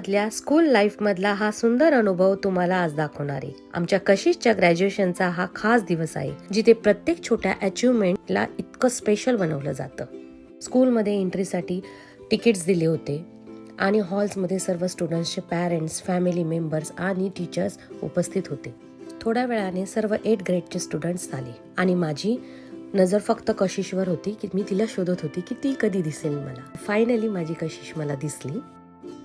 मधल्या school life मधला हा सुंदर अनुभव तुम्हाला आज दाखवणार आहे। आमच्या कशिशच्या ग्रॅज्युएशनचा हा खास दिवस आहे, जिथे प्रत्येक छोट्या अचिव्हमेंटला इतकं स्पेशल बनवलं जातं। स्कूलमध्ये एंट्रीसाठी तिकीट्स दिले होते आणि हॉल्समध्ये सर्व स्टुडंट्सचे पॅरेंट्स, फॅमिली मेंबर्स आणि टीचर्स उपस्थित होते। थोड्या वेळाने सर्व 8th ग्रेडचे स्टुडंट्स आले आणि माझी नजर फक्त कशिशवर होती की मी तिला शोधत होती की ती कधी दिसेल मला। फायनली माझी कशिश मला दिसली।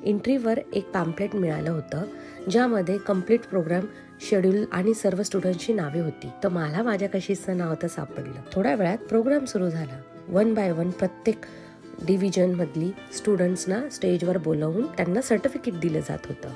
एंट्रीवर एक पॅम्पलेट मिळालं होतं, ज्यामध्ये कंप्लीट प्रोग्राम शेड्यूल आणि सर्व स्टुडंट्सची नावे होती। तर मला माझ्या कशिशचं नाव तर सापडलं। थोड्या वेळात प्रोग्राम सुरू झाला। 1 बाय 1 प्रत्येक डिव्हिजन मधली स्टुडंट्सना स्टेजवर बोलवून त्यांना सर्टिफिकेट दिलं जात होतं।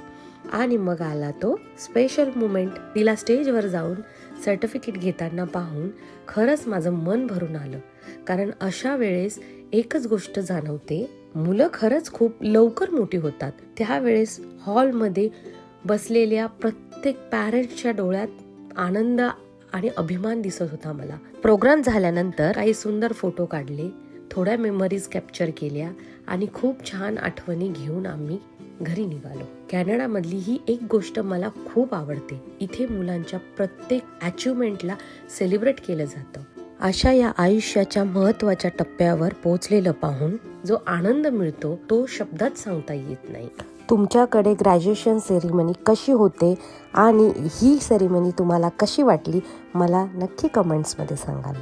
आणि मग आला तो स्पेशल मुमेंट। तिला स्टेजवर जाऊन सर्टिफिकेट घेताना पाहून खरंच माझं मन भरून आलं, कारण अशा वेळेस एकच गोष्ट जाणवते, मुलं खरंच खूप लवकर मोठी होतात। त्यावेळेस हॉलमध्ये बसलेल्या प्रत्येक पॅरेंट्सच्या डोळ्यात आनंद आणि अभिमान दिसत होता मला। प्रोग्राम झाल्यानंतर काही सुंदर फोटो काढले, थोड्या मेमरीज कॅप्चर केल्या आणि खूप छान आठवणी घेऊन आम्ही घरी निघालो। कॅनडामधली ही एक गोष्ट मला खूप आवडते। इथे मुलांच्या प्रत्येक अचिव्हमेंटला सेलिब्रेट केलं जातं। अशा या आयुष्याच्या महत्त्वाच्या टप्प्यावर पोहोचलेलं पाहून जो आनंद मिळतो तो शब्दात सांगता येत नाही। तुमच्याकडे ग्रॅज्युएशन सेरेमनी कशी होते आणि ही सेरेमनी तुम्हाला कशी वाटली, मला नक्की कमेंट्समध्ये सांगाल।